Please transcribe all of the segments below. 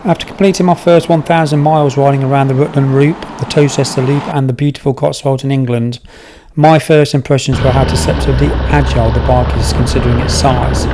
After completing my first 1,000 miles riding around the Rutland Loop, the Towcester Loop and the beautiful Cotswolds in England, my first impressions were how deceptively agile the bike is considering its size.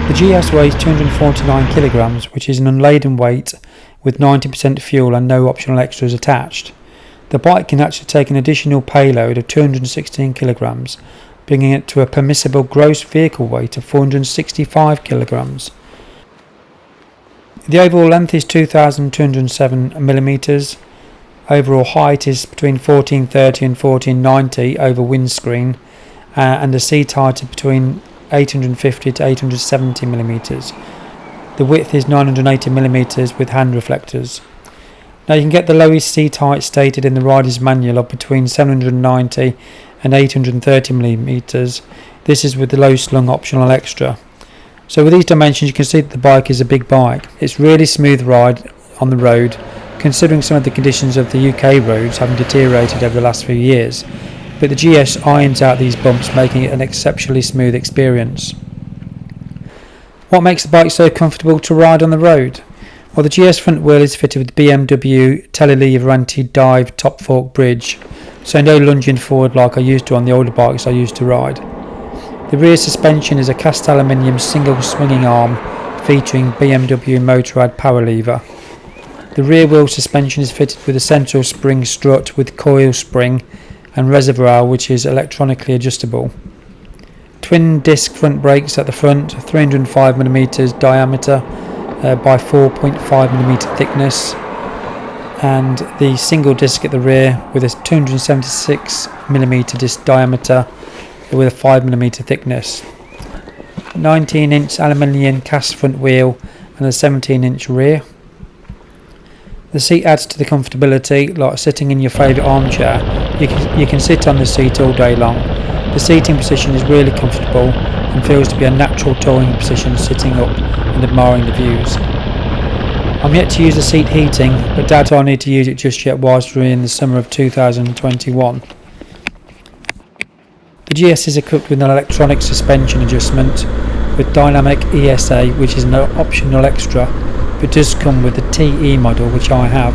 The GS weighs 249 kilograms, which is an unladen weight with 90% fuel and no optional extras attached. The bike can actually take an additional payload of 216 kilograms, bringing it to a permissible gross vehicle weight of 465 kilograms. The overall length is 2,207 millimeters. Overall height is between 1430 and 1490 over windscreen, and the seat height is between 850 to 870 millimeters. The width is 980 millimeters with hand reflectors. Now you can get the lowest seat height stated in the rider's manual of between 790 and 830 millimeters. This is with the low slung optional extra. So with these dimensions you can see that the bike is a big bike. It's really smooth ride on the road, considering some of the conditions of the UK roads having deteriorated over the last few years. But the GS irons out these bumps, making it an exceptionally smooth experience. What makes the bike so comfortable to ride on the road? Well, the GS front wheel is fitted with Bmw telelever anti-dive top fork bridge, so no lunging forward like I used to on the older bikes I used to ride. The rear suspension is a cast aluminium single swinging arm featuring BMW Motorrad power lever. The rear wheel suspension is fitted with a central spring strut with coil spring and reservoir which is electronically adjustable. Twin disc front brakes at the front, 305mm diameter by 4.5mm thickness, and the single disc at the rear with a 276mm disc diameter with a 5mm thickness. 19-inch aluminium cast front wheel and a 17-inch rear. The seat adds to the comfortability, like sitting in your favourite armchair. You can sit on the seat all day long. The seating position is really comfortable and feels to be a natural touring position sitting up and admiring the views. I'm yet to use the seat heating, but doubt I'll need to use it just yet whilst we're in the summer of 2021. The GS is equipped with an electronic suspension adjustment with dynamic ESA, which is an optional extra, but does come with the TE model, which I have.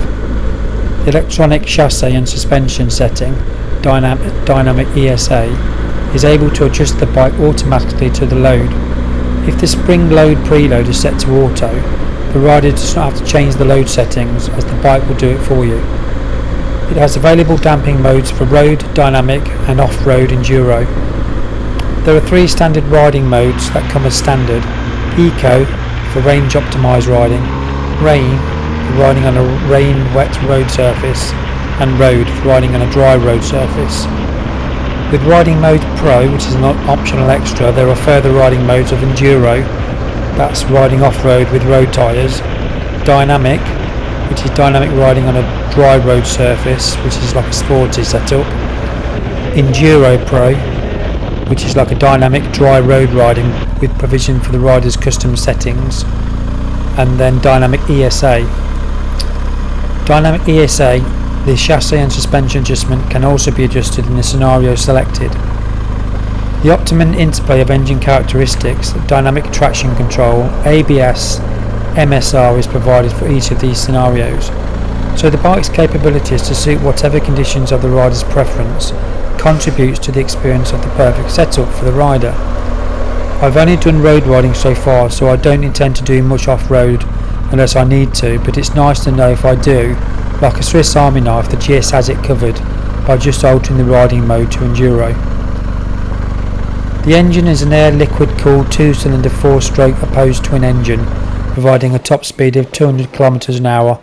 The electronic chassis and suspension setting, dynamic ESA, is able to adjust the bike automatically to the load. If the spring load preload is set to auto, the rider does not have to change the load settings, as the bike will do it for you. It has available damping modes for road, dynamic and off-road enduro. There are 3 standard riding modes that come as standard: Eco for range optimised riding, Rain for riding on a rain-wet road surface, and Road for riding on a dry road surface. With riding mode Pro, which is an optional extra, there are further riding modes of enduro, that's riding off-road with road tyres, Dynamic, which is dynamic riding on a dry road surface, which is like a sporty setup, Enduro Pro, which is like a dynamic dry road riding with provision for the rider's custom settings, and then Dynamic ESA. Dynamic ESA, the chassis and suspension adjustment can also be adjusted in the scenario selected. The optimum interplay of engine characteristics, dynamic traction control, ABS, MSR is provided for each of these scenarios, so the bike's capabilities to suit whatever conditions of the rider's preference contributes to the experience of the perfect setup for the rider. I've only done road riding so far, so I don't intend to do much off-road unless I need to, but it's nice to know if I do, like a Swiss Army knife, the GS has it covered by just altering the riding mode to enduro. The engine is an air-liquid cooled 2-cylinder 4-stroke opposed twin engine, providing a top speed of 200 km an hour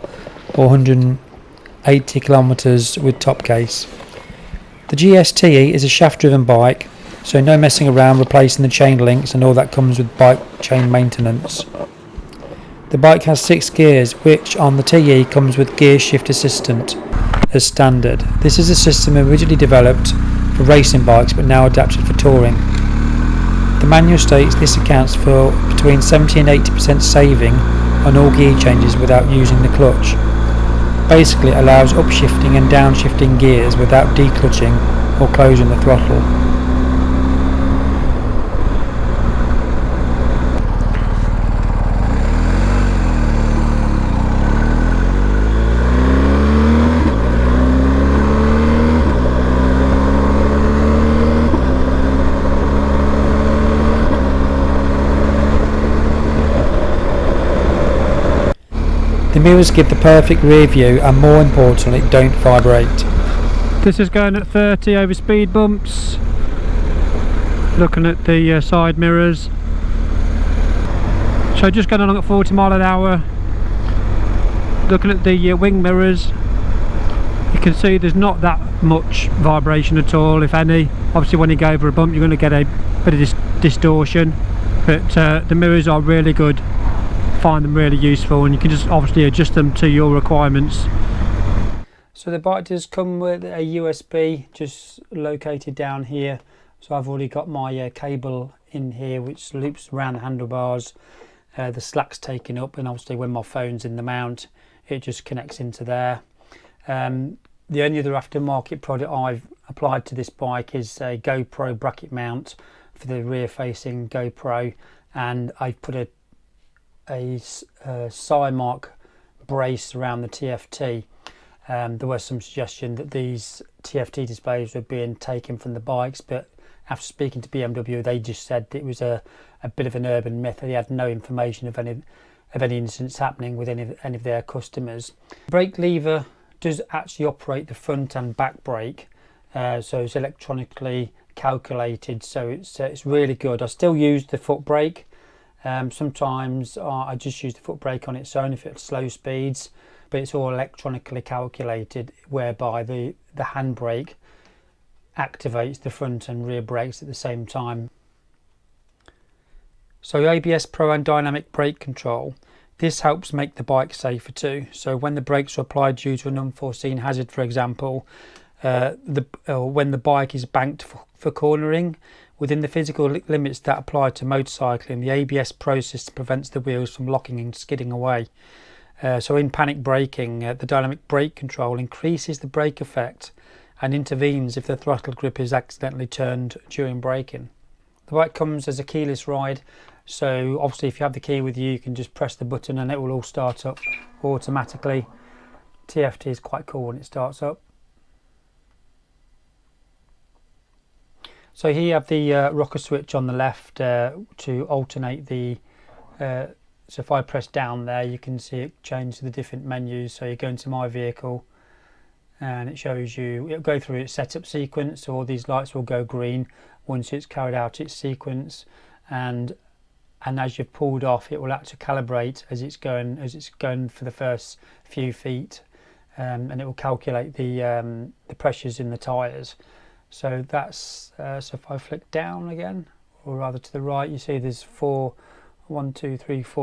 or 180 km with top case. The GS TE is a shaft-driven bike, so no messing around replacing the chain links and all that comes with bike chain maintenance. The bike has 6 gears, which on the TE comes with gear shift assistant as standard. This is a system originally developed for racing bikes but now adapted for touring. The manual states this accounts for between 70 and 80% saving on all gear changes without using the clutch. Basically it allows upshifting and downshifting gears without declutching or closing the throttle. The mirrors give the perfect rear view and, more importantly, don't vibrate. This is going at 30 over speed bumps. Looking at the side mirrors. So just going along at 40 mile an hour. Looking at the wing mirrors. You can see there's not that much vibration at all, if any. Obviously when you go over a bump you're going to get a bit of distortion. But the mirrors are really good. Find them really useful, and you can just obviously adjust them to your requirements. So the bike does come with a USB just located down here, so I've already got my cable in here which loops around the handlebars. The slack's taken up, and obviously when my phone's in the mount it just connects into there. The only other aftermarket product I've applied to this bike is a GoPro bracket mount for the rear facing GoPro, and I've put a Cymark brace around the TFT. There was some suggestion that these TFT displays were being taken from the bikes, but after speaking to BMW they just said it was a bit of an urban myth. They had no information of any incidents happening with any of their customers. The brake lever does actually operate the front and back brake, so it's electronically calculated, so it's really good. I still use the foot brake. Sometimes I just use the foot brake on its own if it's slow speeds, but it's all electronically calculated, whereby the handbrake activates the front and rear brakes at the same time. So ABS Pro and dynamic brake control, this helps make the bike safer too. So when the brakes are applied due to an unforeseen hazard, for example, when the bike is banked for cornering, within the physical limits that apply to motorcycling, the ABS Pro system prevents the wheels from locking and skidding away. So in panic braking, the dynamic brake control increases the brake effect and intervenes if the throttle grip is accidentally turned during braking. The bike comes as a keyless ride, so obviously if you have the key with you, you can just press the button and it will all start up automatically. TFT is quite cool when it starts up. So here you have the rocker switch on the left to alternate the, so if I press down there you can see it change to the different menus. So you go into my vehicle and it shows you, it'll go through its setup sequence, so all these lights will go green once it's carried out its sequence, and as you've pulled off it will actually calibrate as it's going for the first few feet, and it will calculate the pressures in the tyres. So that's so if I flick down again, or rather to the right, you see there's 4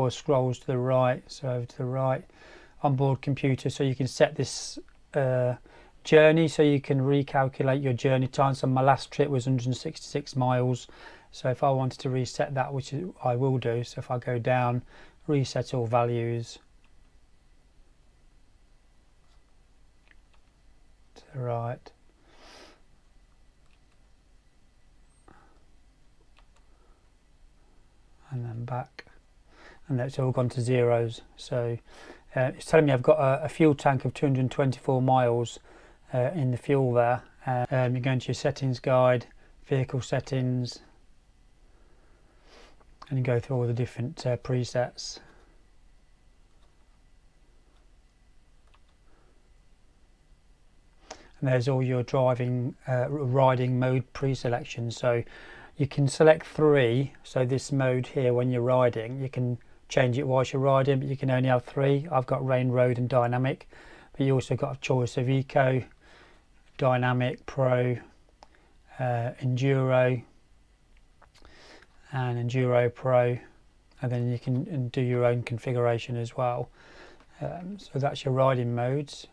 scrolls to the right. So over to the right, onboard computer, so you can set this journey, so you can recalculate your journey time. So my last trip was 166 miles, so if I wanted to reset that, which I will do, so if I go down, reset all values to the right, and then back, and that's all gone to zeros. So it's telling me I've got a fuel tank of 224 miles in the fuel there. You go into your settings guide, vehicle settings, and you go through all the different presets. And there's all your riding mode pre-selection. So you can select 3, so this mode here when you're riding, you can change it whilst you're riding, but you can only have 3. I've got rain, road and dynamic, but you also got a choice of eco, dynamic, pro, enduro and enduro pro, and then you can do your own configuration as well. So that's your riding modes.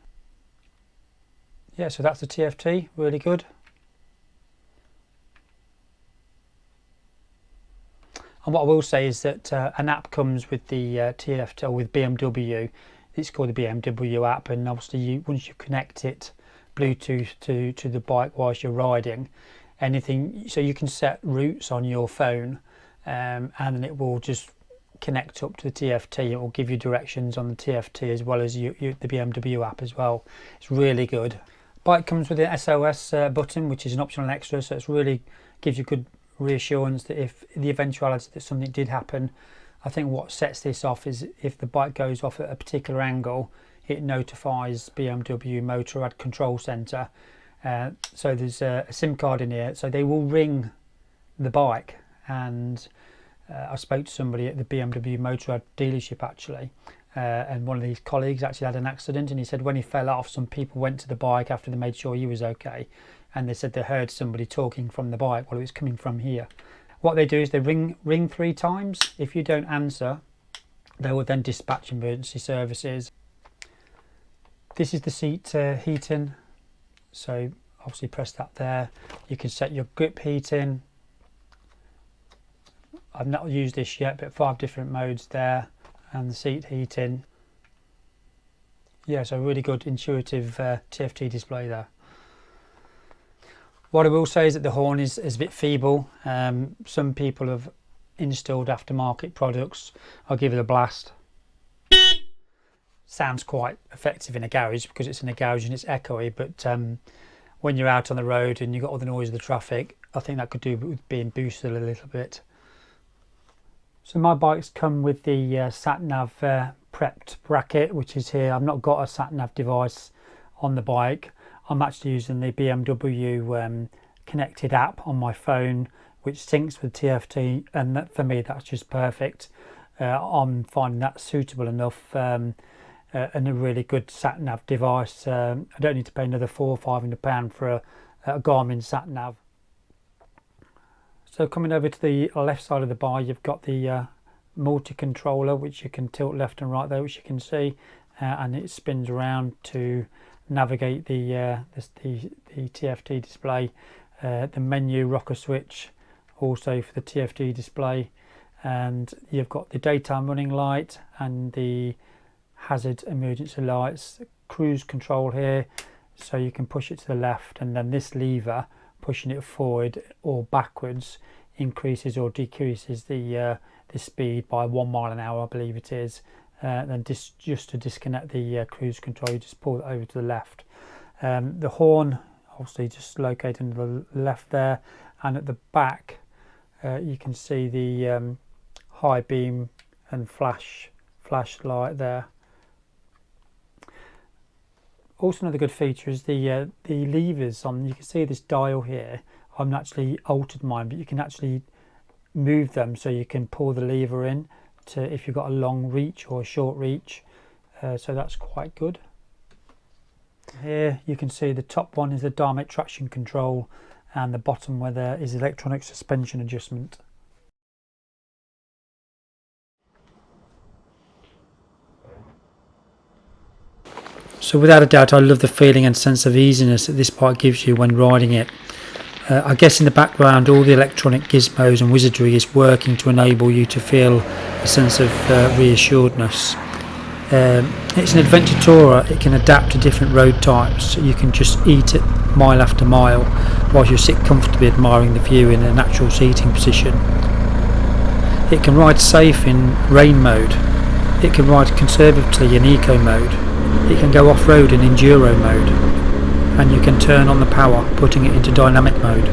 Yeah, so that's the TFT, really good. And what I will say is that an app comes with the TFT, or with BMW. It's called the BMW app, and obviously once you connect it, Bluetooth to the bike whilst you're riding. Anything, so you can set routes on your phone, and then it will just connect up to the TFT. It will give you directions on the TFT as well as the BMW app as well. It's really good. Bike comes with an SOS button, which is an optional extra, so it's really gives you good reassurance that if the eventuality that something did happen, I think what sets this off is if the bike goes off at a particular angle, it notifies BMW Motorrad Control Centre. So there's a SIM card in here, so they will ring the bike. And I spoke to somebody at the BMW Motorrad dealership actually, and one of these colleagues actually had an accident, and he said when he fell off, some people went to the bike after they made sure he was okay, and they said they heard somebody talking from the bike while it was coming from here. What they do is they ring 3 times. If you don't answer, they will then dispatch emergency services. This is the seat heating, so obviously press that there. You can set your grip heating. I've not used this yet, but 5 different modes there, and the seat heating. Yeah, so really good intuitive TFT display there. What I will say is that the horn is a bit feeble. Some people have installed aftermarket products. I'll give it a blast. Sounds quite effective in a garage because it's in a garage and it's echoey, but when you're out on the road and you've got all the noise of the traffic, I think that could do with being boosted a little bit. So my bikes come with the sat-nav prepped bracket, which is here. I've not got a sat-nav device on the bike. I'm actually using the BMW connected app on my phone, which syncs with TFT, and that, for me, that's just perfect. I'm finding that suitable enough, and a really good sat-nav device. I don't need to pay another £400 or £500 for a Garmin sat-nav. So coming over to the left side of the bar, you've got the multi-controller, which you can tilt left and right there, which you can see, and it spins around to navigate the TFT display. The menu rocker switch also for the TFT display, and you've got the daytime running light and the hazard emergency lights. Cruise control here, so you can push it to the left, and then this lever, pushing it forward or backwards, increases or decreases the speed by 1 mile an hour, I believe it is. Then just to disconnect the cruise control, you just pull it over to the left. The horn obviously just located in the left there, and at the back you can see the high beam and flashlight there. Also, another good feature is the levers on. You can see this dial here. I've not actually altered mine, but you can actually move them, so you can pull the lever in to if you've got a long reach or a short reach. So that's quite good. Here you can see the top one is the dynamic traction control, and the bottom where there is electronic suspension adjustment. So without a doubt, I love the feeling and sense of easiness that this bike gives you when riding it. I guess in the background all the electronic gizmos and wizardry is working to enable you to feel a sense of reassuredness. It's an adventure tourer. It can adapt to different road types. You can just eat it mile after mile whilst you sit comfortably admiring the view in a natural seating position. It can ride safe in rain mode. It can ride conservatively in eco mode. It can go off-road in enduro mode, and you can turn on the power, putting it into dynamic mode.